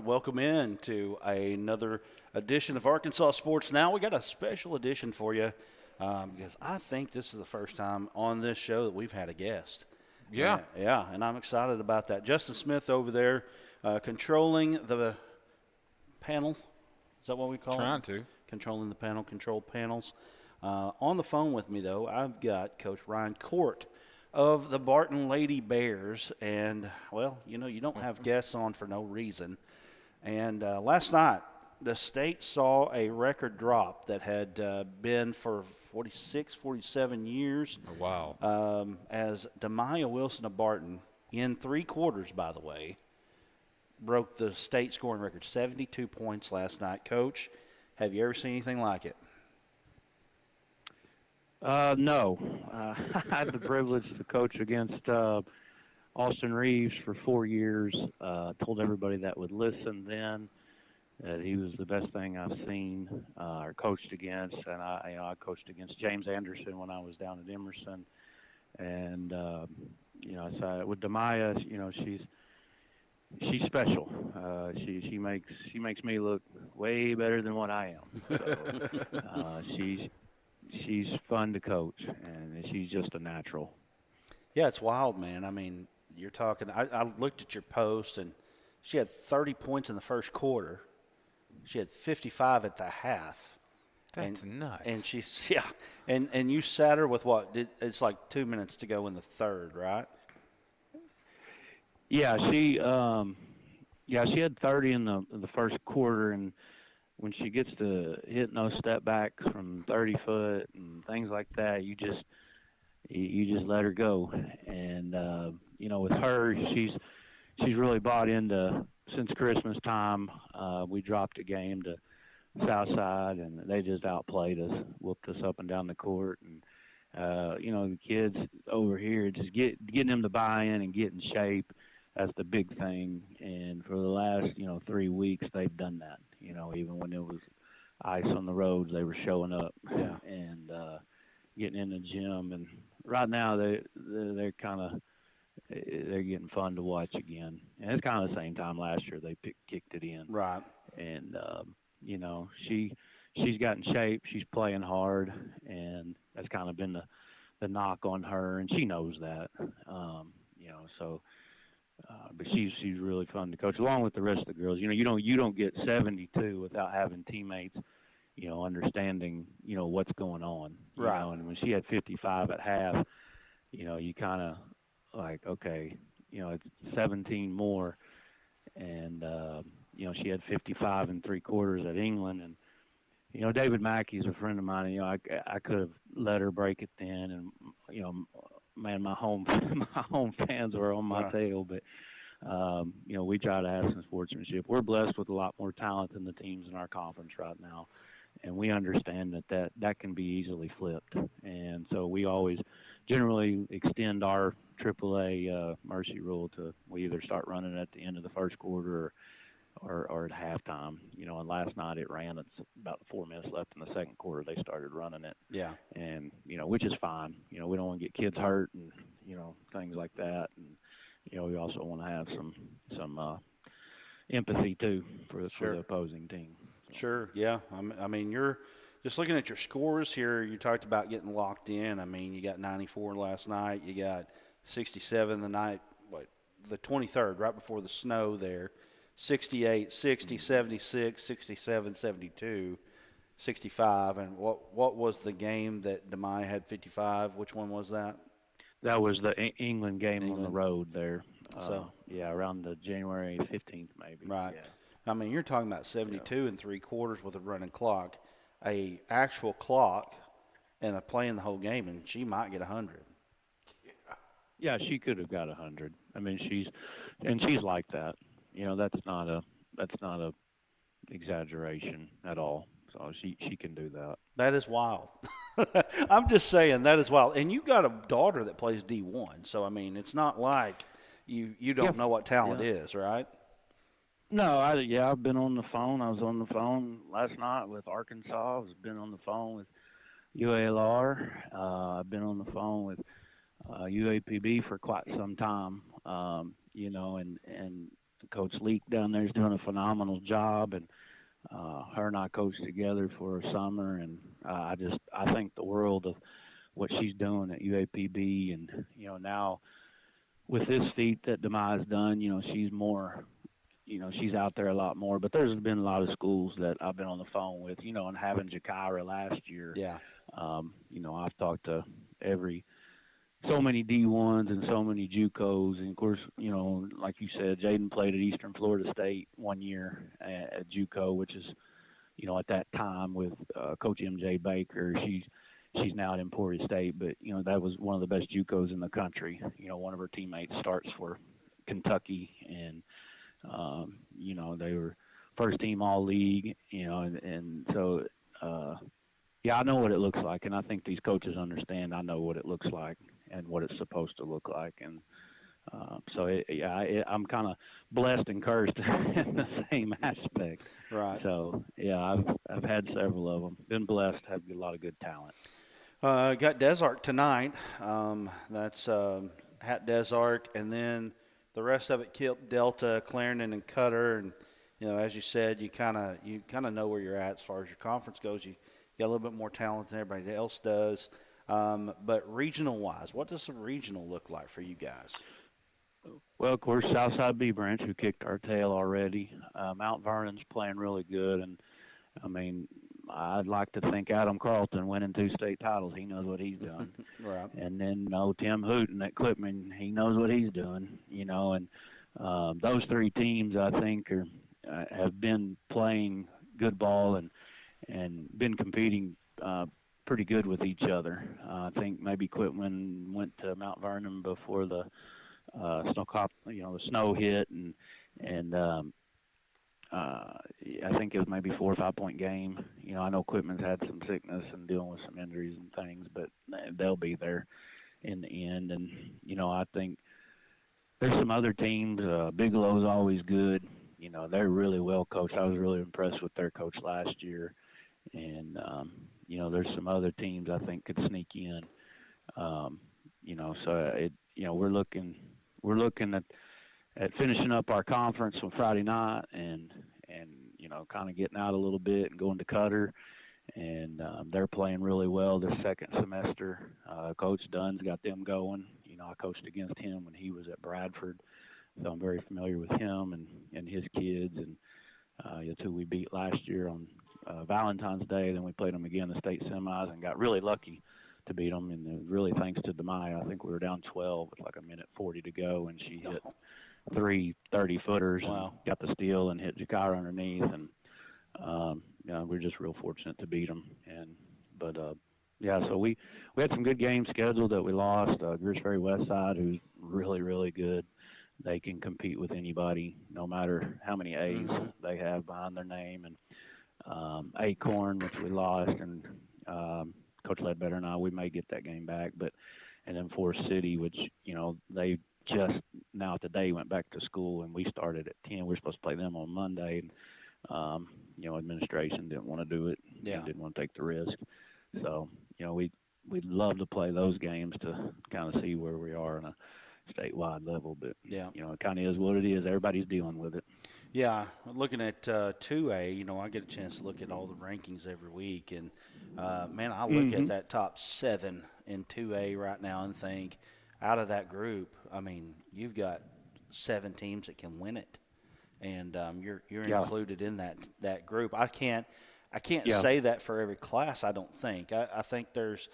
right, welcome in to another edition of Arkansas Sports Now. We got a special edition for you because I think this is the first time on this show that we've had a guest. Yeah. And I'm excited about that. Justin Smith over there controlling the panel. Is that what we call Trying it? to. Controlling the panel, control panels. On the phone with me, though, I've got Coach Ryan Court of the Barton Lady Bears. And, well, you know, you don't have guests on for no reason. And last night, the state saw a record drop that had been for 46, 47 years. Oh, wow. As Demaya Wilson of Barton, in 3 quarters, by the way, broke the state scoring record, 72 points last night. Coach, have you ever seen anything like it? No. I had the privilege to coach against Austin Reeves for 4 years. Told everybody that would listen then that he was the best thing I've seen or coached against. And I coached against James Anderson when I was down at Emerson. And so with Demaya, she's special. She makes me look way better than what I am. So, she's fun to coach, and she's just a natural. Yeah, it's wild, man. I mean, you're talking – I looked at your post, and she had 30 points in the first quarter. She had 55 at the half. That's nuts. And she's – yeah. And you sat her with what? It's like 2 minutes to go in the third, right? Yeah, she had 30 in the first quarter, and when she gets to hitting those step backs from 30 foot and things like that, you just let her go. And with her, she's really bought into since Christmas time. We dropped a game to Southside, and they just outplayed us, whooped us up and down the court. And the kids over here, just getting them to buy in and get in shape. That's the big thing. And for the last 3 weeks, they've done that. Even when it was ice on the roads, they were showing up and getting in the gym. And right now, they're getting fun to watch again. And it's kind of the same time last year they kicked it in. Right. And she's got in shape. She's playing hard, and that's kind of been the knock on her, and she knows that. But she's really fun to coach, along with the rest of the girls. You don't get 72 without having teammates, understanding, what's going on. Right. And when she had 55 at half, you kind of like, okay, it's 17 more. And, she had 55 in 3 quarters at England. And, David Mackey is a friend of mine. And, I could have let her break it then. And, man, my home fans were on my tail, but we try to have some sportsmanship. We're blessed with a lot more talent than the teams in our conference right now, and we understand that can be easily flipped. And so we always generally extend our AAA mercy rule to we either start running at the end of the first quarter or at halftime. And last night it ran. It's about 4 minutes left in the second quarter. They started running it. Yeah. And, which is fine. We don't want to get kids hurt and, things like that. And, we also want to have some empathy, too, for the opposing team. So. Sure, yeah. I mean, you're just looking at your scores here. You talked about getting locked in. I mean, you got 94 last night. You got 67 the night, the 23rd, right before the snow there. 68, 60, 76, 67, 72, 65. And what was the game that Demaya had 55? Which one was that? That was the England game on the road there. Around the January 15th maybe. Right. Yeah. I mean, you're talking about 72 in 3 quarters with a running clock, a actual clock, and a playing the whole game, and she might get 100. Yeah, she could have got 100. I mean, she's like that. That's not a exaggeration at all. So she can do that. That is wild. I'm just saying that is wild. And you got a daughter that plays D1, so I mean, it's not like you don't know what talent is, right? No, I've been on the phone. I was on the phone last night with Arkansas. I've been on the phone with UALR. I've been on the phone with UAPB for quite some time. And Coach Leak down there is doing a phenomenal job, and her and I coached together for a summer, and I think the world of what she's doing at UAPB, and now with this feat that Demai's done, she's more. She's out there a lot more, but there's been a lot of schools that I've been on the phone with, and having Jakira last year. Yeah. I've talked to so many D1s and so many JUCOs, and of course, like you said, Jaden played at Eastern Florida State one year at JUCO, which is, at that time with Coach MJ Baker. She's now at Emporia State, but that was one of the best JUCOs in the country. One of her teammates starts for Kentucky, and they were first team all league, and so yeah, I know what it looks like, and I think these coaches understand I know what it looks like and what it's supposed to look like, and I'm kind of blessed and cursed in the same aspect. Right. So yeah, I've had several of them. Been blessed, have a lot of good talent. Got Desark tonight. That's at Desark, and then the rest of it, Kilp, Delta, Clarendon, and Cutter. And as you said, you kind of know where you're at as far as your conference goes. You got a little bit more talent than everybody else does. But regional-wise, what does the regional look like for you guys? Well, of course, Southside B Branch, who kicked our tail already. Mount Vernon's playing really good, and I mean, I'd like to think Adam Carlton winning 2 state titles. He knows what he's done. Right. And then Tim Hooten at Clipman, he knows what he's doing. And those 3 teams, I think, have been playing good ball and been competing pretty good with each other. I think maybe Quitman went to Mount Vernon before the the snow hit, and I think it was maybe 4 or 5 point game. I know Quitman's had some sickness and dealing with some injuries and things, but they'll be there in the end. And I think there's some other teams. Bigelow's always good. They're really well coached. I was really impressed with their coach last year. And there's some other teams I think could sneak in. We're looking at finishing up our conference on Friday night and kind of getting out a little bit and going to Cutter, and they're playing really well this second semester. Coach Dunn's got them going. I coached against him when he was at Bradford, so I'm very familiar with him and his kids, and it's who we beat last year on Valentine's Day. Then we played them again in the state semis and got really lucky to beat them, and really thanks to Demai. I think we were down 12 with like 1:40 to go, and she hit 3 30-footers. Wow. And got the steal and hit Jakira underneath, and we're just real fortunate to beat them. So we had some good games scheduled that we lost. Greers Ferry Westside, who's really, really good. They can compete with anybody, no matter how many A's they have behind their name. And Acorn, which we lost, and Coach Ledbetter and I, we may get that game back. And then Forest City, which, they just now today went back to school, and we started at 10. We were supposed to play them on Monday. And, administration didn't want to do it. Yeah. Didn't want to take the risk. So, we'd love to play those games to kind of see where we are on a statewide level. But, Yeah. It kind of is what it is. Everybody's dealing with it. Yeah, looking at 2A, I get a chance to look at all the rankings every week, and man, I look at that top 7 in 2A right now and think, out of that group, I mean, you've got 7 teams that can win it, and you're included in that group. I can't say that for every class. I don't think. I think there's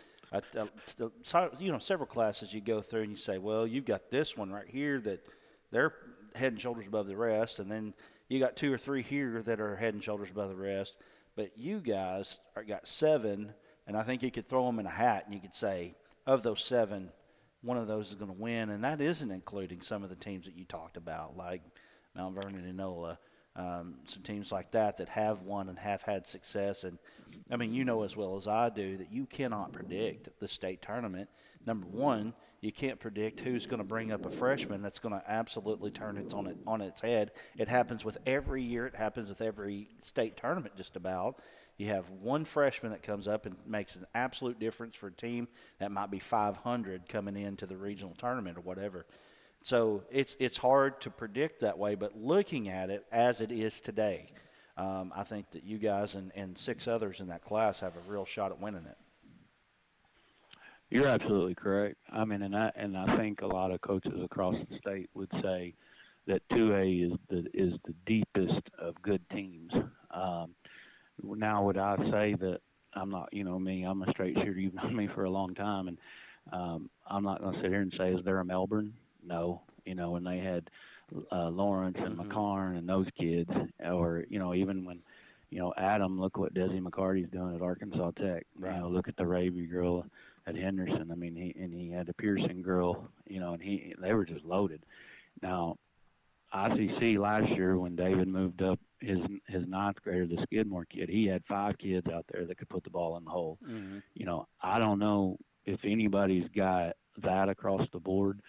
several classes you go through and you say, well, you've got this one right here that they're head and shoulders above the rest, and then you got 2 or 3 here that are head and shoulders above the rest. But you guys got 7, and I think you could throw them in a hat and you could say, of those 7, one of those is going to win, and that isn't including some of the teams that you talked about, like Mount Vernon and NOLA, some teams like that have won and have had success. And, I mean, as well as I do that you cannot predict the state tournament. Number one, you can't predict who's going to bring up a freshman that's going to absolutely turn it on its head. It happens with every year. It happens with every state tournament just about. You have one freshman that comes up and makes an absolute difference for a team that might be 500 coming into the regional tournament or whatever. So it's hard to predict that way, but looking at it as it is today, I think that you guys and 6 others in that class have a real shot at winning it. You're absolutely correct. I mean, and I think a lot of coaches across the state would say that 2A is the deepest of good teams. Now, would I say that I'm not, me, I'm a straight shooter. You've known me for a long time, and I'm not going to sit here and say, is there a Melbourne? No. When they had Lawrence and McCarn and those kids, or, even when, Adam, look what Desi McCarty's doing at Arkansas Tech. Right. Look at the Raby girl at Henderson. I mean, he had the Pearson girl, and they were just loaded. Now, ICC last year when David moved up, his ninth grader, the Skidmore kid, he had 5 kids out there that could put the ball in the hole. Mm-hmm. I don't know if anybody's got that across the board,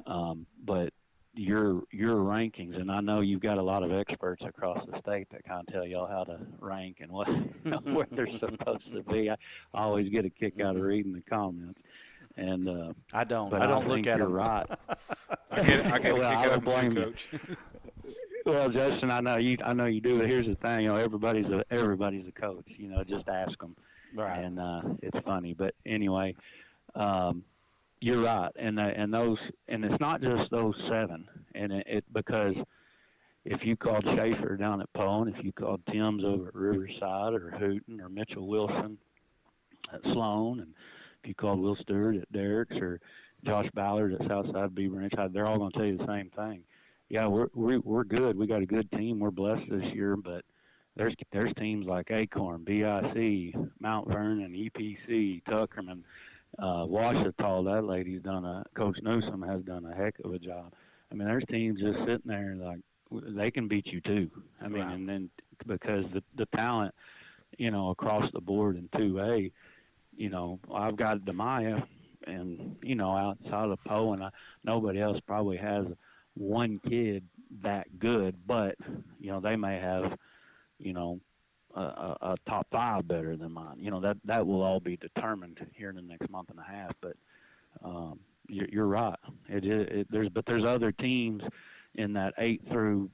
but your rankings, and I know you've got a lot of experts across the state that kind of tell y'all how to rank and what where they're supposed to be. I always get a kick out of reading the comments. And I don't think look at you're them. right. I get a kick I out don't of blame him too, you. Coach. Well, Justin, I know you do, but here's the thing, everybody's a coach. Just ask them. Right. And it's funny, but anyway, you're right, and it's not just those 7, and it because if you called Schaefer down at Poe, and if you called Timms over at Riverside, or Hooten, or Mitchell Wilson at Sloan, and if you called Will Stewart at Derrick's, or Josh Ballard at Southside Beaver Ridge, they're all going to tell you the same thing. Yeah, we're good. We got a good team. We're blessed this year, but there's teams like Acorn, BIC, Mount Vernon, EPC, Tuckerman, Washita. That lady's Coach Newsom has done a heck of a job. I mean, there's teams just sitting there like they can beat you too. I mean, and then because the talent, across the board in 2A, I've got Demaya, and outside of Poe, and nobody else probably has one kid that good, but they may have a top 5 better than mine. That will all be determined here in the next month and a half. But you're right. There's other teams in that 8 through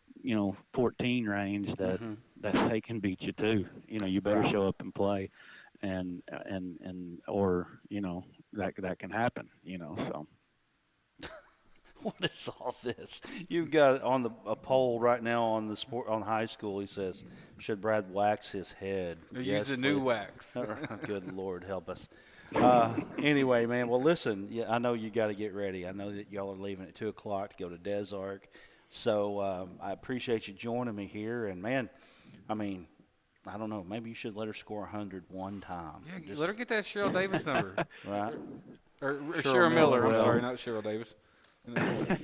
14 range that they can beat you too. You better show up and play, and or that can happen. So. What is all this? You've got on a poll right now on high school. He says, "Should Brad wax his head?" Use the new please. wax. Good Lord, help us. Anyway, man. Well, listen. Yeah, I know you got to get ready. I know that y'all are leaving at 2:00 to go to Des Arc. So I appreciate you joining me here. And man, I mean, I don't know. Maybe you should let her score 100 one time. Yeah, let her get that Cheryl Davis number. Right. Or Cheryl Miller. I'm well. sorry, not Cheryl Davis. I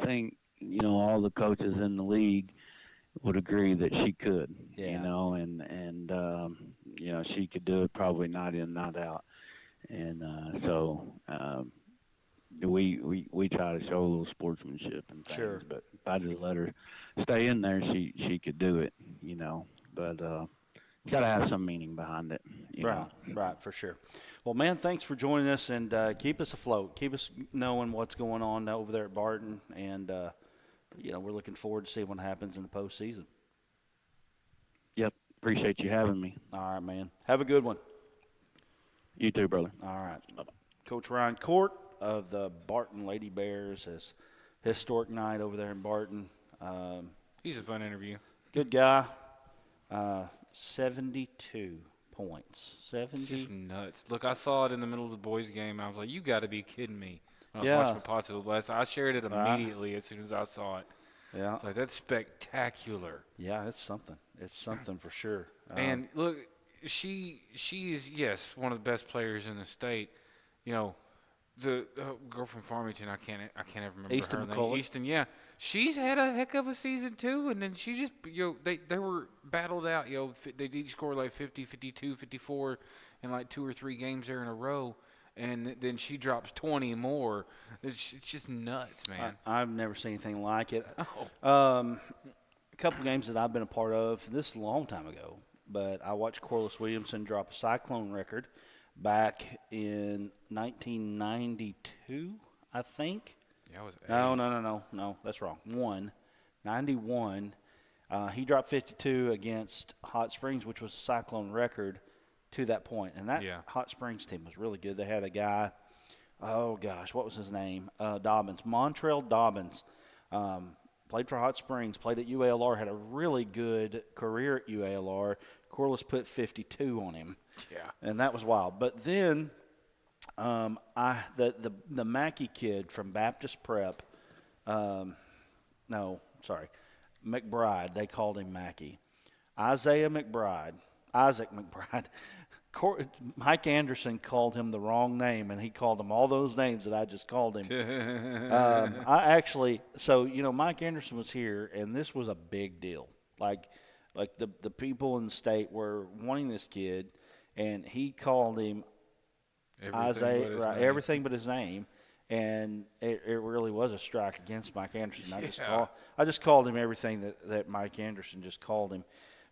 think all the coaches in the league would agree that she could. Yeah. And she could do it probably night in, night out. And so we try to show a little sportsmanship and things. Sure. But if I just let her stay in there, she could do it. But got to have some meaning behind it. Right, for sure. Well, man, thanks for joining us, and keep us afloat. Keep us knowing what's going on over there at Barton, and we're looking forward to seeing what happens in the postseason. Yep, appreciate you having me. All right, man. Have a good one. You too, brother. All right. Bye-bye. Coach Ryan Court of the Barton Lady Bears has historic night over there in Barton. He's a fun interview. Good guy. 72 points. 70. Just nuts. Look, I saw it in the middle of the boys' game. I was like, you got to be kidding me. When I was Yeah. watching Papato last, I shared it immediately as soon as I saw it. Yeah. It's like, that's spectacular. Yeah, it's something. It's something for sure. And look, she is, yes, one of the best players in the state. The girl from Farmington, I can't ever remember Easton her name. McCullough. Easton, yeah. She's had a heck of a season too, and then she just, they were battled out, they each scored like 50, 52, 54 in like 2 or 3 games there in a row, and then she drops 20 more. It's just nuts, man. I've never seen anything like it. Oh. A couple games that I've been a part of, this is a long time ago, but I watched Corliss Williamson drop a Cyclone record back in 1992, I think. Yeah, I was No. That's wrong. 91. He dropped 52 against Hot Springs, which was a Cyclone record to that point. And that Hot Springs team was really good. They had a guy, oh gosh, what was his name? Dobbins, Montrell Dobbins. Played for Hot Springs, played at UALR, had a really good career at UALR. Corliss put 52 on him. Yeah. And that was wild. But then the Mackey kid from Baptist Prep, McBride, they called him Mackey. Isaac McBride. Mike Anderson called him the wrong name, and he called him all those names that I just called him. Mike Anderson was here, and this was a big deal. Like the people in the state were wanting this kid, and he called him everything but his name. And it really was a strike against Mike Anderson. I just called him everything that Mike Anderson just called him,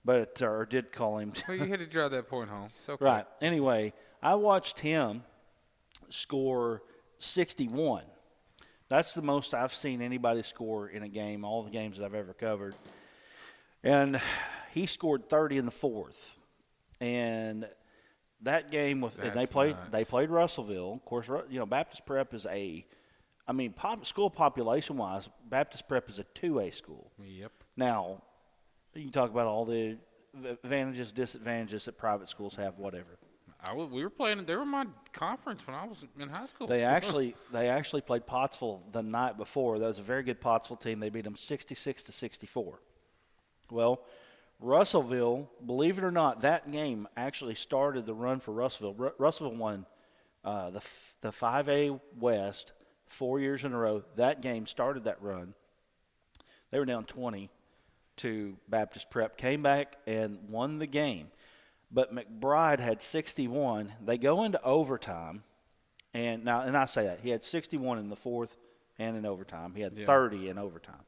or did call him. Well, you had to drive that point home. It's okay. Right. Anyway, I watched him score 61. That's the most I've seen anybody score in a game, all the games that I've ever covered. And he scored 30 in the fourth. And that game they played Russellville. Of course, Baptist Prep is school population wise, Baptist Prep is a 2A school. Yep. Now, you can talk about all the advantages, disadvantages that private schools have, whatever. We were playing. They were my conference when I was in high school. They actually played Pottsville the night before. That was a very good Pottsville team. They beat them 66-64. Well, Russellville, believe it or not, that game actually started the run for Russellville. Russellville won the 5A West 4 years in a row. That game started that run. They were down 20 to Baptist Prep, came back and won the game. But McBride had 61. They go into overtime, and I say that he had 61 in the fourth and in overtime. He had 30 in overtime.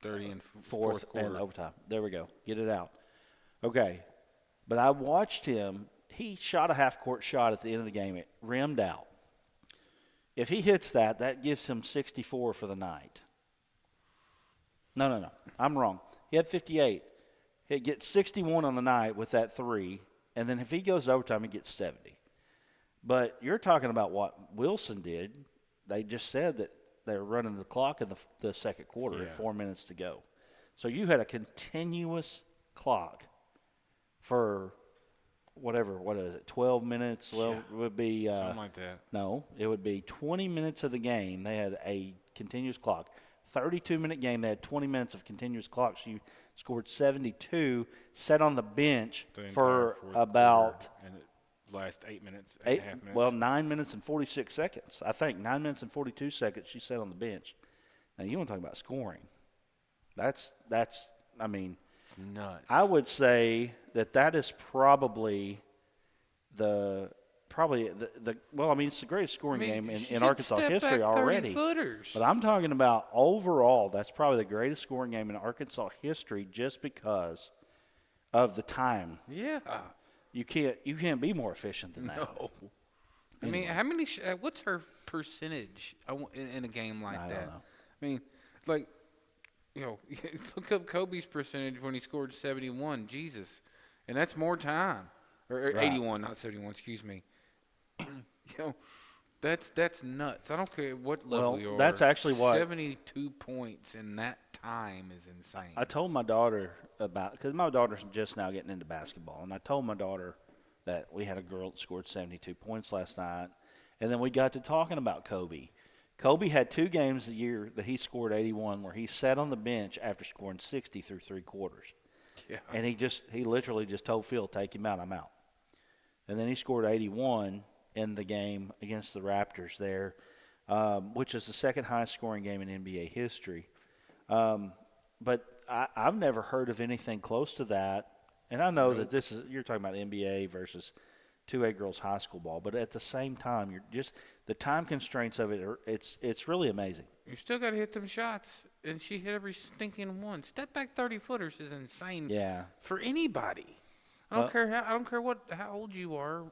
30 in fourth quarter. and overtime. There we go. Get it out. Okay. But I watched him. He shot a half-court shot at the end of the game. It rimmed out. If he hits that gives him 64 for the night. No. I'm wrong. He had 58. He gets 61 on the night with that three, and then if he goes to overtime, he gets 70. But you're talking about what Wilson did. They just said that they were running the clock in the second quarter at 4 minutes to go. So you had a continuous clock for what is it, 12 minutes? Well, it would be something like that. No, it would be 20 minutes of the game. They had a continuous clock. 32-minute game, they had 20 minutes of continuous clock. So you scored 72, sat on the bench for about – and it last 8 minutes, 8.5 minutes. Well, 9 minutes and 46 seconds. I think 9 minutes and 42 seconds she sat on the bench. Now, you want to talk about scoring. That's it's nuts. I would say that is probably it's the greatest scoring game in Arkansas history already. But I'm talking about overall, that's probably the greatest scoring game in Arkansas history just because of the time. Yeah. You can't be more efficient than that. No. Anyway. How many what's her percentage in a game like that? I don't know. Look up Kobe's percentage when he scored 71. Jesus. And that's more time. Or 81, not 71, excuse me. That's nuts. I don't care what level you are. That's actually what 72 points in that time is insane. I told my daughter because my daughter's just now getting into basketball, and I told my daughter that we had a girl that scored 72 points last night, and then we got to talking about Kobe. Kobe had 2 games a year that he scored 81 where he sat on the bench after scoring 60 through 3 quarters. Yeah. And he literally just told Phil, take him out, I'm out. And then he scored 81 in the game against the Raptors there, which is the second highest scoring game in NBA history. But I've never heard of anything close to that. And I know that you're talking about NBA versus 2A girls high school ball, but at the same time, you're just the time constraints of it. It's really amazing. You still got to hit them shots, and she hit every stinking one. Step back 30-footers is insane. Yeah. For anybody. I don't care how old you are.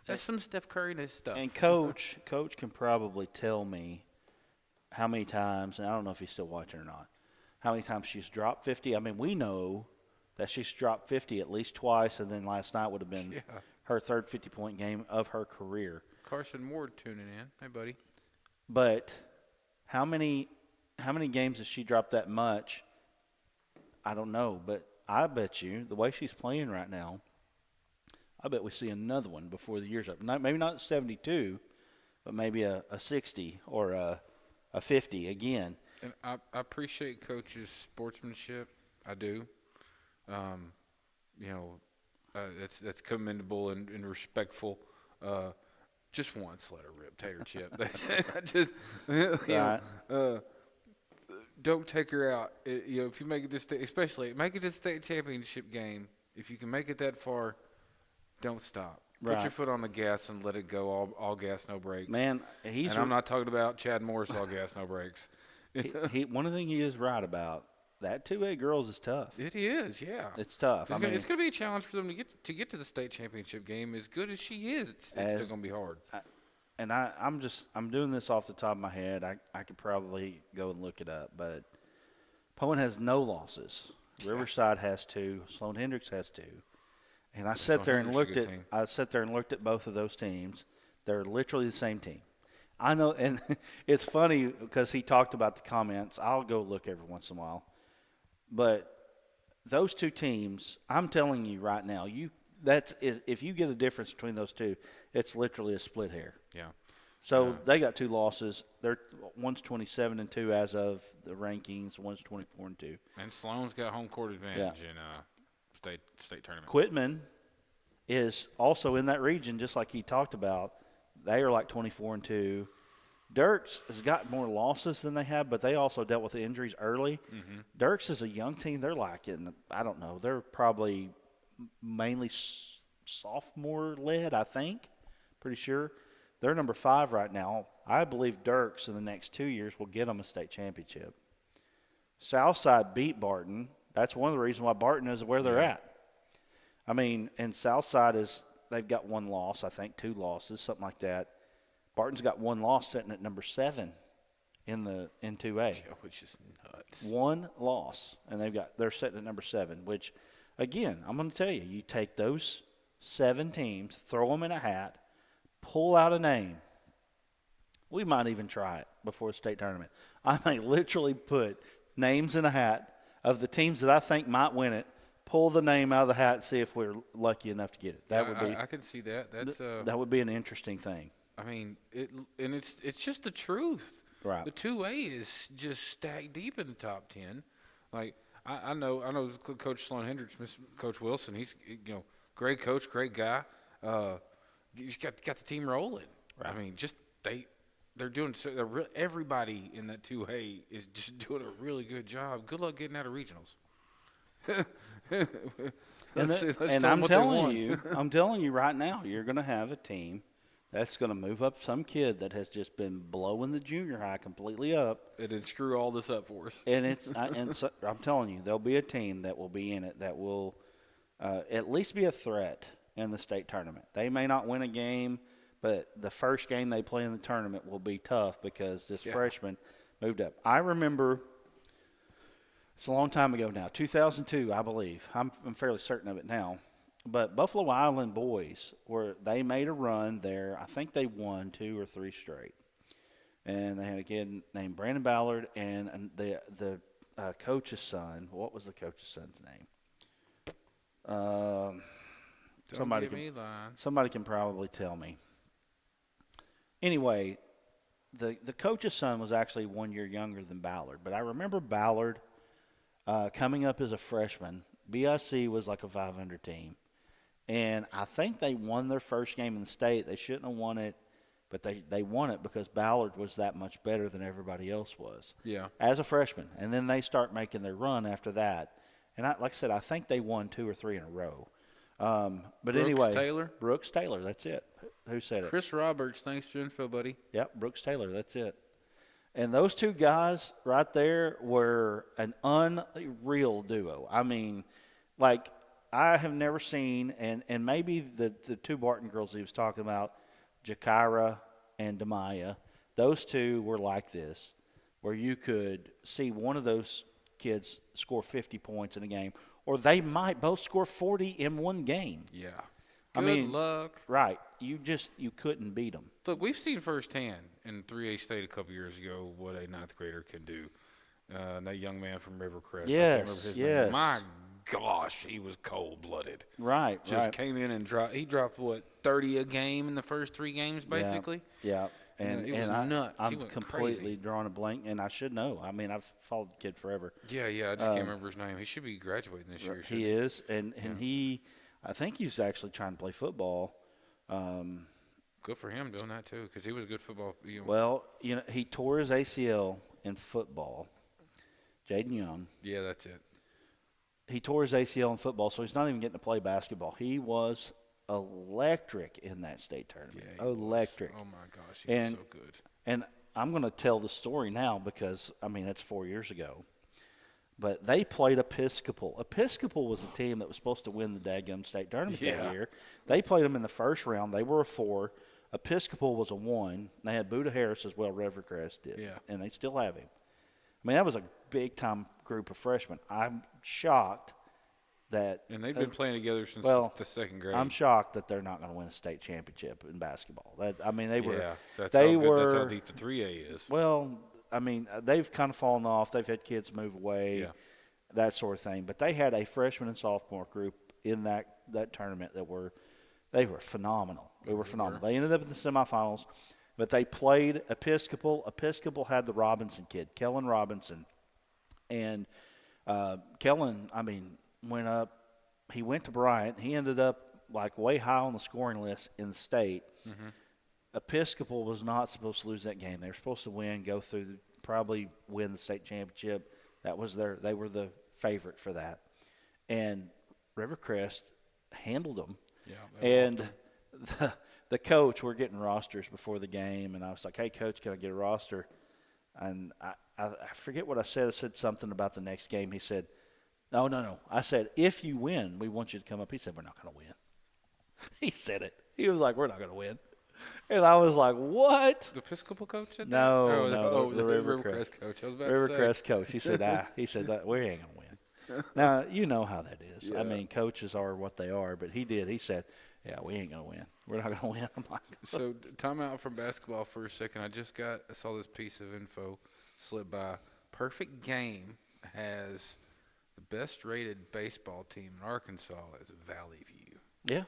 That's some Steph Curry stuff. And coach can probably tell me how many times, and I don't know if he's still watching or not, how many times she's dropped 50. I mean, we know that she's dropped 50 at least twice, and then last night would have been her third 50-point game of her career. Carson Ward tuning in. Hey, buddy. But how many games has she dropped that much? I don't know, but I bet you the way she's playing right now, I bet we see another one before the year's up. Maybe not 72, but maybe a 60 or a 50 again. And I appreciate Coach's sportsmanship. I do. That's commendable and respectful. Just once let her rip, Tater Chip. Don't take her out. If you make it this, especially make it to the state championship game. If you can make it that far, don't stop. Put your foot on the gas and let it go. All gas, no brakes. Man, I'm not talking about Chad Morris. All gas, no brakes. One thing he is right about. That 2A girls is tough. It is, yeah. It's tough. It's going to be a challenge for them to get to the state championship game. As good as she is, it's still going to be hard. I'm doing this off the top of my head. I could probably go and look it up, but Poen has no losses. Riverside has 2. Sloan Hendricks has 2. And I sat there and looked at both of those teams. They're literally the same team. I know, and it's funny because he talked about the comments. I'll go look every once in a while. But those two teams, I'm telling you right now, if you get a difference between those two, it's literally a split hair. Yeah. So they got 2 losses. One's 27-2 as of the rankings. One's 24-2. And Sloan's got home court advantage in state tournament. Quitman is also in that region, just like he talked about. They are like 24-2. Dirks has got more losses than they have, but they also dealt with the injuries early. Mm-hmm. Dirks is a young team. They're like I don't know. They're probably mainly sophomore-led, I think. Pretty sure. They're number 5 right now. I believe Dirks in the next 2 years will get them a state championship. Southside beat Barton. That's one of the reasons why Barton is where they're at. I mean, and Southside they've got 1 loss, I think 2 losses, something like that. Barton's got 1 loss, sitting at number 7 in 2A. Yeah, which is nuts. 1 loss, and they're sitting at number 7. Which, again, I'm going to tell you, you take those 7 teams, throw them in a hat, pull out a name. We might even try it before the state tournament. I may literally put names in a hat of the teams that I think might win it. Pull the name out of the hat, see if we're lucky enough to get it. I can see that. That would be an interesting thing. I mean, it's just the truth. Right. The 2A is just stacked deep in the top 10. Like I know Coach Sloan Hendricks, Coach Wilson. He's great coach, great guy. He's got the team rolling. Right. I mean, just they're doing so. Everybody in that 2A is just doing a really good job. Good luck getting out of regionals. I'm telling you right now, you're going to have a team that's going to move up some kid that has just been blowing the junior high completely up, and then screw all this up for us. And I'm telling you, there'll be a team that will be in it that will at least be a threat in the state tournament. They may not win a game, but the first game they play in the tournament will be tough because this freshman moved up. I remember. It's a long time ago now, 2002, I believe. I'm fairly certain of it now. But Buffalo Island boys, they made a run there. I think they won 2 or 3 straight. And they had a kid named Brandon Ballard and the coach's son. What was the coach's son's name? Somebody can probably tell me. Anyway, the coach's son was actually 1 year younger than Ballard. But I remember Ballard coming up as a freshman. BIC was like a 500 team. And I think they won their first game in the state. They shouldn't have won it, but they won it because Ballard was that much better than everybody else was. Yeah. As a freshman. And then they start making their run after that. And like I said, I think they won 2 or 3 in a row. Brooks Taylor, that's it. Who said it? Chris Roberts, thanks for info, buddy. Yep, Brooks Taylor, that's it. And those 2 guys right there were an unreal duo. I mean, like, I have never seen, and maybe the two Barton girls he was talking about, Jakira and Demaya, those two were like this, where you could see one of those kids score 50 points in a game, or they might both score 40 in one game. Yeah. I Good mean, luck. Right. You couldn't beat them. Look, we've seen firsthand in 3A State a couple years ago what a ninth grader can do. That young man from Rivercrest. I can't remember Yes, his yes. name. My gosh, he was cold-blooded. Right, Just right. came in and dropped, what, 30 a game in the first 3 games, basically? Yeah. And, it was nuts. He I'm went completely crazy. drawing a blank, and I should know. I mean, I've followed the kid forever. Yeah, I just can't remember his name. He should be graduating this year. He is, and I think he's actually trying to play football. Good for him doing that, too, because he was a good football. Well, he tore his ACL in football. Jaden Young. Yeah, that's it. He tore his ACL in football, so he's not even getting to play basketball. He was electric in that state tournament. Yeah, Electric. Oh, my gosh, he was so good. And I'm going to tell the story now because, I mean, it's 4 years ago. But they played Episcopal. Episcopal was a team that was supposed to win the dadgum state tournament that year. They played them in the first round. They were a 4. Episcopal was a 1. They had Buda Harris as well, Rivercrest did. Yeah. And they still have him. I mean, that was a big-time group of freshmen. I'm shocked that – And they've been playing together since the second grade. I'm shocked that they're not going to win a state championship in basketball. They were – Yeah, that's they how good, were, that's how deep the 3A is. Well, I mean, they've kind of fallen off. They've had kids move away, that sort of thing. But they had a freshman and sophomore group in that tournament that were phenomenal. They were phenomenal. They ended up in the semifinals, but they played Episcopal. Episcopal had the Robinson kid, Kellen Robinson. And Kellen, I mean, went up. He went to Bryant. He ended up like way high on the scoring list in the state. Mm-hmm. Episcopal was not supposed to lose that game. They were supposed to win, go through, probably win the state championship. That was they were the favorite for that. And Rivercrest handled them. Yeah, and the coach, we're getting rosters before the game, and I was like, hey, coach, can I get a roster? And I forget what I said. I said something about the next game. He said, no. I said, if you win, we want you to come up. He said, we're not going to win. He said it. He was like, we're not going to win. And I was like, what? The Episcopal coach said that? No, the Rivercrest coach. I was about to say. Rivercrest coach. He said, that we ain't going to win. Now, you know how that is. Yeah. I mean, coaches are what they are, but he did. He said, yeah, we ain't going to win. We're not going to win. I'm like, so, time out from basketball for a second. I saw this piece of info slip by. Perfect Game has the best rated baseball team in Arkansas as Valley View. Yeah.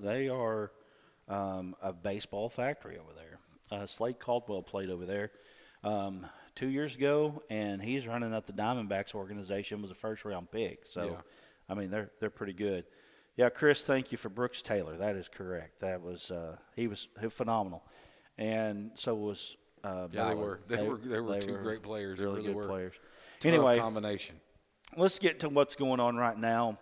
They are a baseball factory over there. Slade Caldwell played over there 2 years ago, and he's running up the Diamondbacks organization, was a first-round pick. So, I mean, they're pretty good. Yeah, Chris, thank you for Brooks Taylor. That is correct. That was he was phenomenal, and so was Ballard. They were two great players. Really good were. players. Tough Anyway, combination. Let's get to what's going on right now.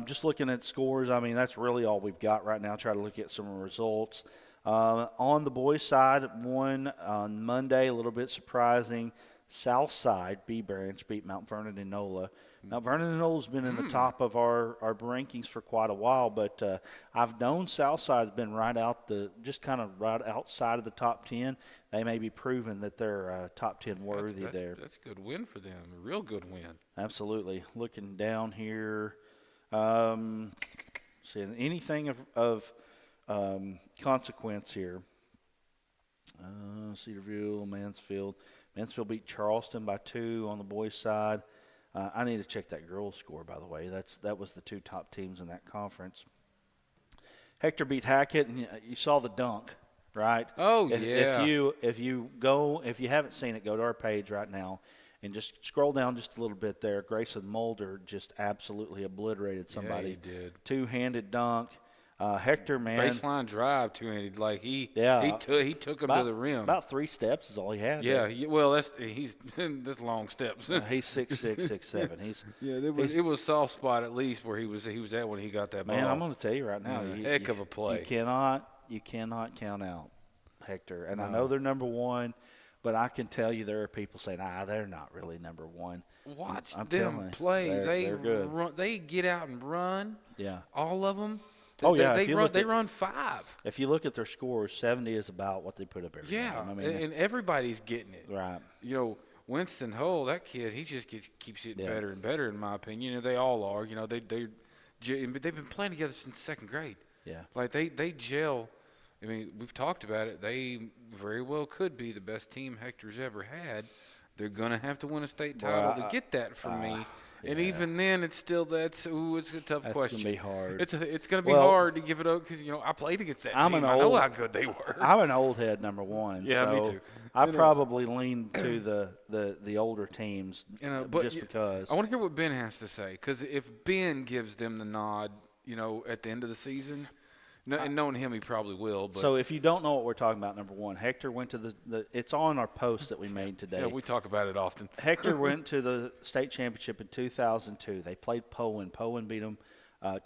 Just looking at scores, I mean, that's really all we've got right now. Try to look at some results. On the boys' side, one on Monday, a little bit surprising. Southside, B Branch, beat Mount Vernon and NOLA. Mount Vernon and NOLA has been in the top of our rankings for quite a while, but I've known Southside's been right outside of the top 10. They may be proving that they're top 10 worthy there. That's a good win for them, a real good win. Absolutely. Looking down here, seeing anything of consequence here. Cedarville, Mansfield. Mansfield beat Charleston by 2 on the boys' side. I need to check that girls' score, by the way. That was the 2 top teams in that conference. Hector beat Hackett, and you saw the dunk, right? Oh, yeah. If you haven't seen it, go to our page right now and just scroll down just a little bit there. Grayson Mulder just absolutely obliterated somebody. Yeah, he did. Two-handed dunk. Hector, man. Baseline drive, two-handed. Like he took him to the rim. About 3 steps is all he had. Yeah, well, that's long steps. He's 6'6", 6'7". It was soft spot at least where he was at when he got that ball. Man, I'm going to tell you right now, heck of a play. You cannot count out Hector, and I know they're number 1, But I can tell you there are people saying, they're not really number one. Watch I'm them telling you, play. they're good. Run. They get out and run. Yeah. All of them. Oh, yeah, They if you run. look They at- run 5. If you look at their scores, 70 is about what they put up every Yeah, game. I mean, and everybody's getting it. right. You know, Winston Hull, that kid, he just keeps getting Yeah. better and better, in my opinion. You know, they all are. You know, they've been playing together since 2nd grade. Yeah. Like they gel. I mean, we've talked about it. They very well could be the best team Hector's ever had. They're gonna have to win a state title to get that from me. And yeah. even then, it's still it's a tough That's question. gonna be hard. It's gonna be Well, hard to give it up because I played against that I'm team. an I know old- how good they were. I'm an old head, number one. Yeah, me so too. I probably lean to the older teams But just because. I want to hear what Ben has to say, because if Ben gives them the nod, at the end of the season, and knowing him, he probably will. But So if you don't know what we're talking about, number one, Hector went to the it's on our post that we made today. yeah, we talk about it often. Hector went to the state championship in 2002. They played Poen. Poen beat them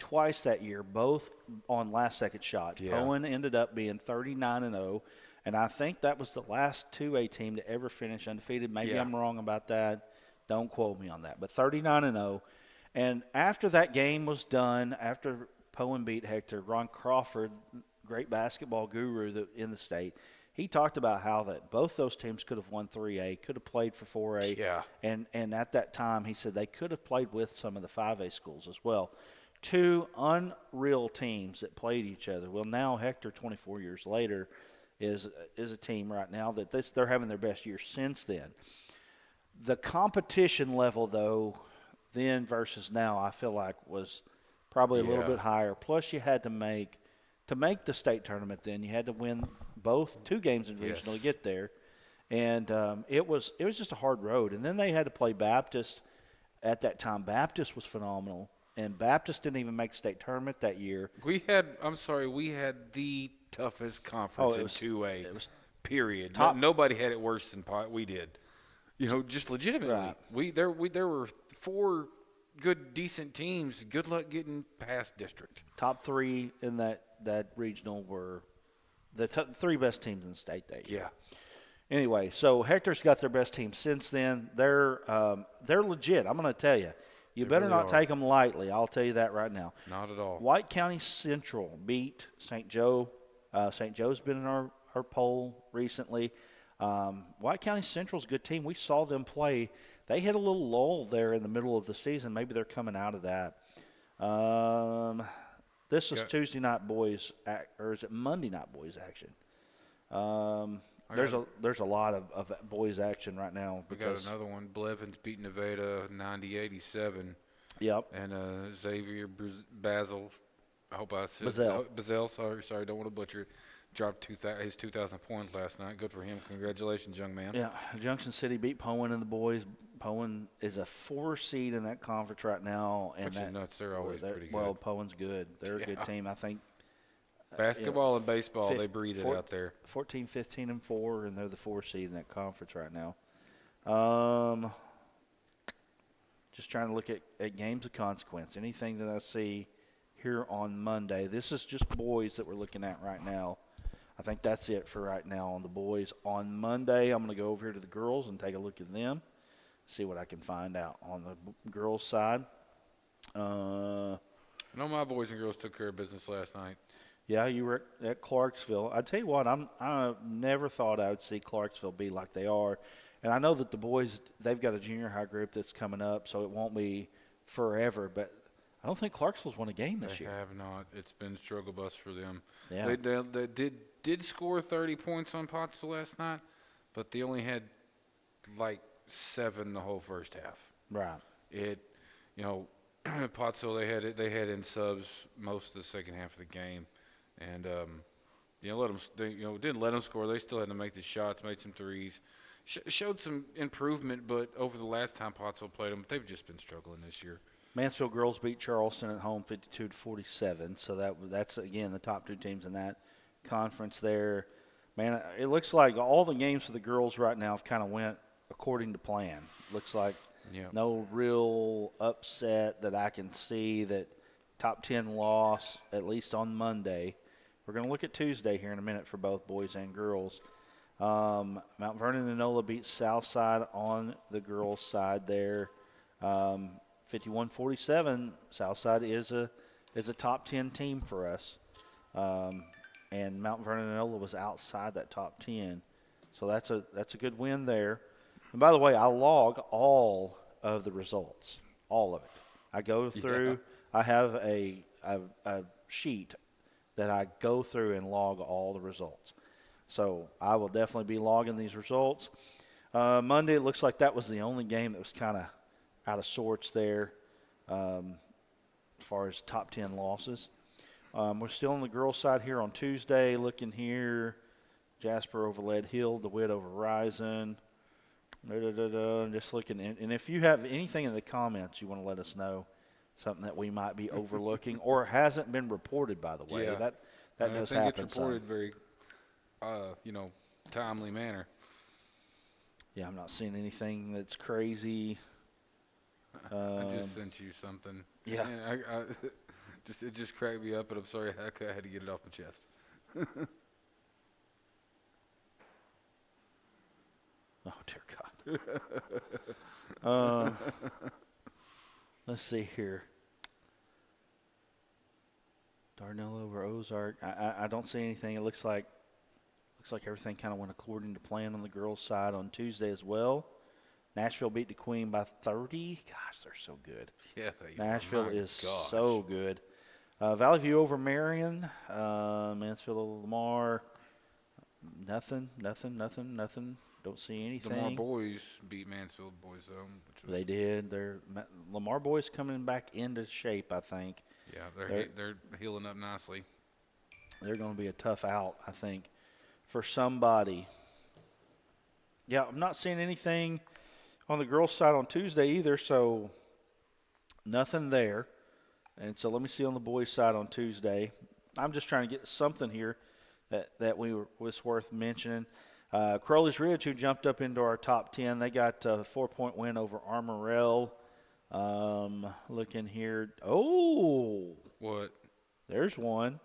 twice that year, both on last-second shots. Yeah. Poen ended up being 39-0, and I think that was the last 2A team to ever finish undefeated. Maybe Yeah. I'm wrong about that. Don't quote me on that. But 39-0. And after that game was done, after Poen beat Hector, Ron Crawford, great basketball guru in the state, he talked about how that both those teams could have won 3A, could have played for 4A. Yeah. And at that time, he said they could have played with some of the 5A schools as well. 2 unreal teams that played each other. Well, now Hector, 24 years later, is a team right now that they're having their best year since then. The competition level, though, then versus now, I feel like was probably a little Yeah. bit higher. Plus, you had to make the state tournament. Then you had to win both 2 games in regional to Yes. get there, and it was just a hard road. And then they had to play Baptist. At that time, Baptist was phenomenal, and Baptist didn't even make state tournament that year. We had the toughest conference it in was- 2A. it was period. top- Nobody had it worse than we did. Just legitimately. Right. There were 4 good, decent teams. Good luck getting past district. Top 3 in that regional were the 3 best teams in the state that year. Yeah. Anyway, so Hector's got their best team since then. They're legit. I'm going to tell you. You better really not are. take them lightly. I'll tell you that right now. Not at all. White County Central beat St. Joe. St. Joe's been in our poll recently. White County Central's a good team. We saw them play. They had a little lull there in the middle of the season. Maybe they're coming out of that. This is Got- Tuesday night boys, or is it Monday night boys action? There's a lot of boys action right now. We got Because, another one. Blevins beat Nevada 90-87. Yep. And Xavier Basil, I hope I said Bazell. Bazell, sorry, don't want to butcher it. Dropped his 2,000 points last night. Good for him. Congratulations, young man. Yeah, Junction City beat Poen and the boys. Poen is a 4 seed in that conference right now, and Which is nuts. They're always pretty good. Well, Poen's good. They're a good Yeah. team. I think Basketball and baseball, they fif- breed it four- out there. 14, 15, and 4, and they're the 4 seed in that conference right now. Just trying to look at games of consequence. Anything that I see here on Monday. This is just boys that we're looking at right now. I think that's it for right now on the boys. On Monday, I'm going to go over here to the girls and take a look at them, see what I can find out on the girls' side. I know my boys and girls took care of business last night. Yeah, you were at Clarksville. I tell you what, I never thought I would see Clarksville be like they are, and I know that the boys, they've got a junior high group that's coming up, so it won't be forever. But I don't think Clarksville's won a game this They year. have not. It's been struggle bus for them. Yeah. They did score 30 points on Pottsville last night, but they only had like 7 the whole first half. Right. Pottsville they had in subs most of the second half of the game, and didn't let them score. They still had to make the shots, made some threes, showed some improvement. But over the last time Pottsville played them, they've just been struggling this year. Mansfield girls beat Charleston at home 52-47. So that's again the top 2 teams in that conference there. Man, it looks like all the games for the girls right now have kind of went according to plan. Looks like no real upset that I can see. That top 10 loss, at least on Monday. We're going to look at Tuesday here in a minute for both boys and girls. Mount Vernon and Nola beat Southside on the girls' side there. 51-47. Southside is a top 10 team for us. And Mount Vernon and Nola was outside that top 10. So that's a good win there. And by the way, I log all of the results, all of it. I go through. I have a sheet that I go through and log all the results. So I will definitely be logging these results. Monday, it looks like that was the only game that was kind of out of sorts there as far as top 10 losses. We're still on the girls' side here on Tuesday. Looking here, Jasper over Lead Hill, DeWitt over Rison. Just looking, and if you have anything in the comments you want to let us know, something that we might be overlooking or hasn't been reported, by the way, that does happen. I think it's reported very, timely manner. Yeah, I'm not seeing anything that's crazy. I just sent you something. Yeah. And it just cracked me up, and I'm sorry I had to get it off my chest. Oh, dear God. Let's see here. Dardanelle over Ozark. I don't see anything. It looks like everything kind of went according to plan on the girls' side on Tuesday as well. Nashville beat the Queen by 30. Gosh, they're so good. Yeah, Nashville is so good. Valley View over Marion. Mansfield over Lamar. Nothing. Don't see anything. Lamar boys beat Mansfield boys, though. They did. Lamar boys coming back into shape, I think. Yeah, they're healing up nicely. They're going to be a tough out, I think, for somebody. Yeah, I'm not seeing anything on the girls' side on Tuesday either, so nothing there. And so let me see on the boys' side on Tuesday. I'm just trying to get something here that was worth mentioning. Crowley's Ridge, who jumped up into our top 10, they got a 4-point win over Armorel. Looking here. Oh. What? There's one.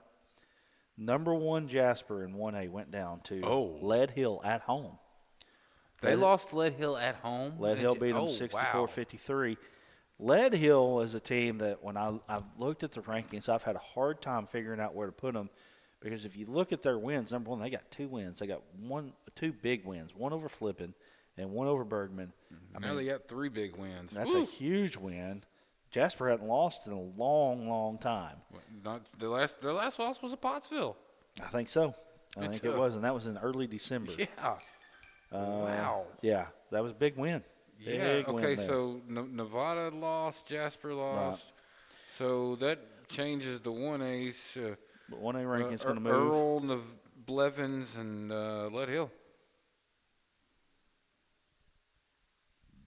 Number 1 Jasper in 1A went down to Lead Hill at home. They lost Lead Hill at home? Lead Hill beat them 64-53. Lead Hill is a team that when I've looked at the rankings, I've had a hard time figuring out where to put them. Because if you look at their wins, number 1, they got 2 wins. They got 2 big wins, one over Flippin and one over Bergman. Now they got 3 big wins. That's a huge win. Jasper hadn't lost in a long, long time. Their last loss was at Pottsville. I think so. I think it was, and that was in early December. Yeah. Wow. Yeah, that was a big win. Yeah. Okay, so Nevada lost, Jasper lost. Right. So that changes the 1A's. But 1A ranking's going to move. Earl, Blevins, and Lead Hill.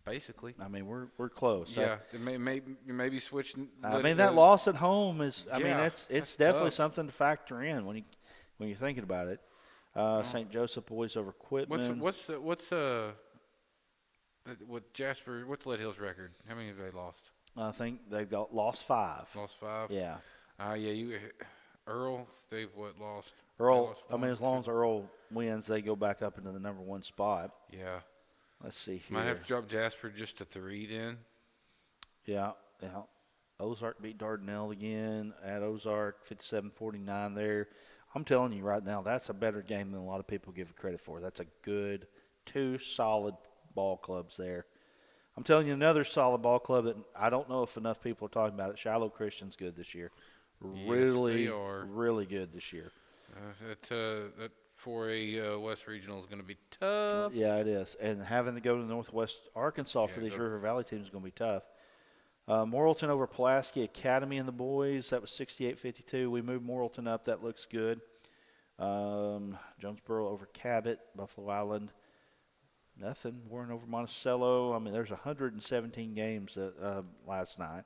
Basically. I mean, we're close. Yeah, maybe switching. I mean, that loss at home is. I mean, it's definitely tough. something to factor in when you're thinking about it. St. Joseph boys over Quitman. What's Jasper? What's Lead Hill's record? How many have they lost? I think they've lost 5. Lost 5. Yeah. Earl, they've lost? Earl, I mean, as long as Earl wins, they go back up into the number 1 spot. Yeah. Let's see here. Might have to drop Jasper just to 3 then. Yeah. Ozark beat Dardanelle again at Ozark, 57-49 there. I'm telling you right now, that's a better game than a lot of people give it credit for. That's a good 2 solid ball clubs there. I'm telling you, another solid ball club that I don't know if enough people are talking about it. Shiloh Christian's good this year. Really, yes, they are. Really good this year. That 4A West Regional is going to be tough. Yeah, it is. And having to go to Northwest Arkansas for these River Valley teams is going to be tough. Morrilton over Pulaski Academy in the boys. That was 68-52. We moved Morrilton up. That looks good. Jonesboro over Cabot, Buffalo Island. Nothing. Warren over Monticello. I mean, there's 117 games last night.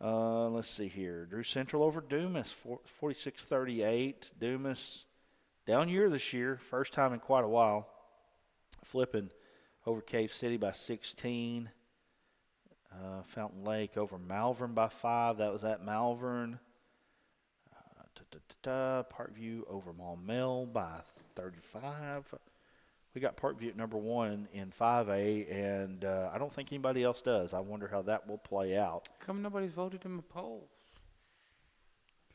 Let's see here. Drew Central over Dumas, 46-38. Dumas, down year this year, first time in quite a while. Flipping over Cave City by 16. Fountain Lake over Malvern by 5. That was at Malvern. Parkview over Maumelle by 35. We got Parkview at number 1 in 5A, and I don't think anybody else does. I wonder how that will play out. Come nobody's voted in the poll.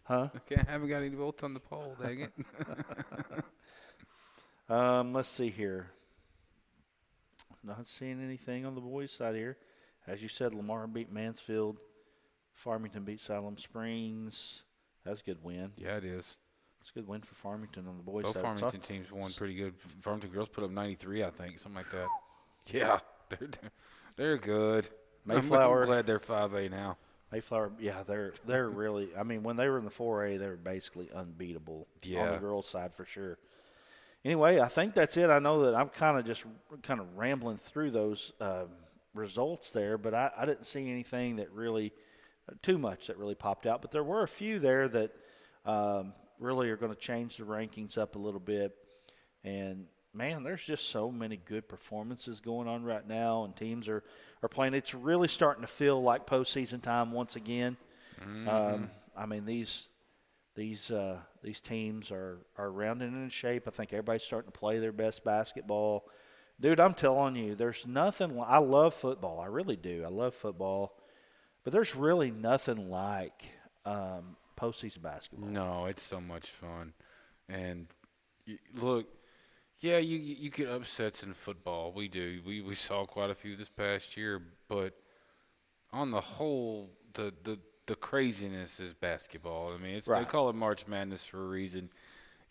Huh? Okay, I haven't got any votes on the poll, dang it. Let's see here. Not seeing anything on the boys' side here. As you said, Lamar beat Mansfield. Farmington beat Salem Springs. That's a good win. Yeah, it is. It's a good win for Farmington on the boys' Both side. Farmington teams won pretty good. Farmington girls put up 93, I think, something like that. Yeah, they're good. Mayflower. I'm glad they're 5A now. Mayflower, yeah, they're really. I mean, when they were in the 4A, they were basically unbeatable on Yeah. the girls' side for sure. Anyway, I think that's it. I know that I'm kind of rambling through those results there, but I didn't see anything that really too much that really popped out. But there were a few there that really are going to change the rankings up a little bit. And man, there's just so many good performances going on right now, and teams are playing. It's really starting to feel like postseason time once again. I mean, these teams are rounding in shape. I think everybody's starting to play their best basketball. Dude, I'm telling you, there's nothing. I love football. I really do. I love football. But there's really nothing like postseason basketball. No, it's so much fun. And look, yeah, you get upsets in football. We do. We saw quite a few this past year. But on the whole, the craziness is basketball. I mean, Right. They call it March Madness for a reason.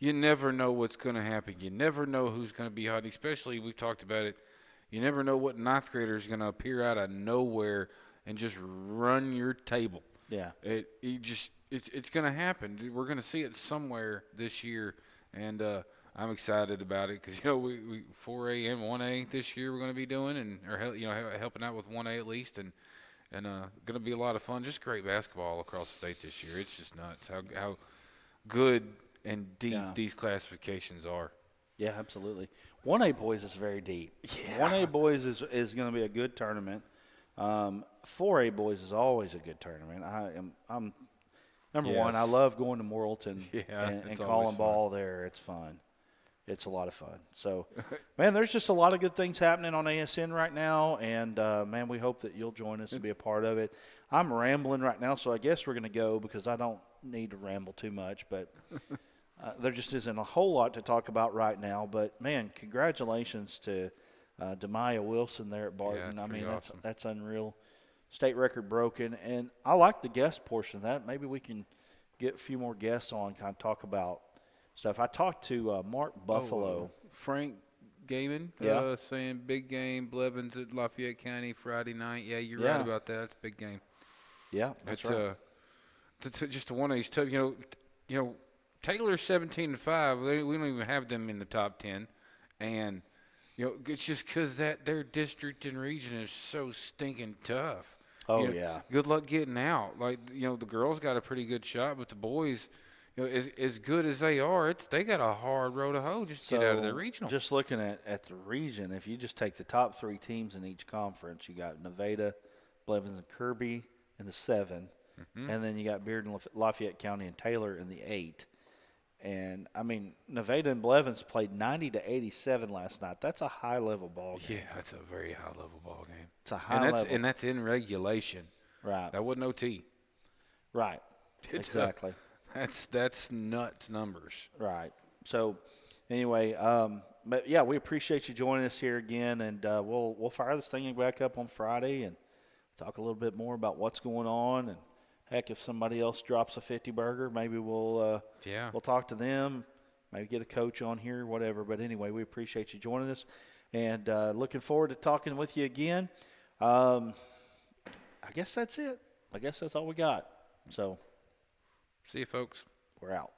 You never know what's going to happen. You never know who's going to be hot. Especially, we've talked about it, you never know what ninth grader is going to appear out of nowhere and just run your table. Yeah. It's going to happen. We're going to see it somewhere this year, and I'm excited about it because we 4A and 1A this year we're going to be doing, helping out with 1A at least, and going to be a lot of fun. Just great basketball across the state this year. It's just nuts how good and deep these classifications are. Yeah, absolutely. 1A boys is very deep. Yeah. 1A boys is going to be a good tournament. 4A boys is always a good tournament. I'm number one. I Yes. love going to Morrilton Yeah, and it's calling always fun. ball there. It's fun. It's a lot of fun. So, man, there's just a lot of good things happening on ASN right now, and man, we hope that you'll join us and be a part of it. I'm rambling right now, so I guess we're going to go because I don't need to ramble too much, but. There just isn't a whole lot to talk about right now, but man, congratulations to Demaya Wilson there at Barton. it's I mean, pretty awesome. that's unreal. State record broken, and I like the guest portion of that. Maybe we can get a few more guests on, kind of talk about stuff. I talked to Mark Buffalo. Frank Gaiman, Yeah. saying big game, Blevins at Lafayette County Friday night. Yeah, you're Yeah. right about that. It's a big game. Yeah, that's It's right. that's just one of these tough. Taylor's 17-5. We don't even have them in the top 10, and it's just because that their district and region is so stinking tough. Oh, yeah. Good luck getting out. Like the girls got a pretty good shot, but the boys, as good as they are, they got a hard road to hoe just to get out of their regional. Just looking at the region, if you just take the top 3 teams in each conference, you got Nevada, Blevins, and Kirby in the 7, and then you got Bearden, Lafayette County, and Taylor in the 8. And, I mean, Nevada and Blevins played 90-87 last night. That's a high-level ball game. Yeah, that's a very high-level ball game. It's a high-level. And that's in regulation. Right. That wasn't OT. Right. It's Exactly. That's nuts numbers. Right. So, anyway, but, yeah, we appreciate you joining us here again, and we'll fire this thing back up on Friday and talk a little bit more about what's going on. And, heck, if somebody else drops a 50 burger, maybe we'll talk to them, maybe get a coach on here, whatever. But anyway, we appreciate you joining us, and looking forward to talking with you again. I guess that's it. I guess that's all we got. So See you, folks. we're out.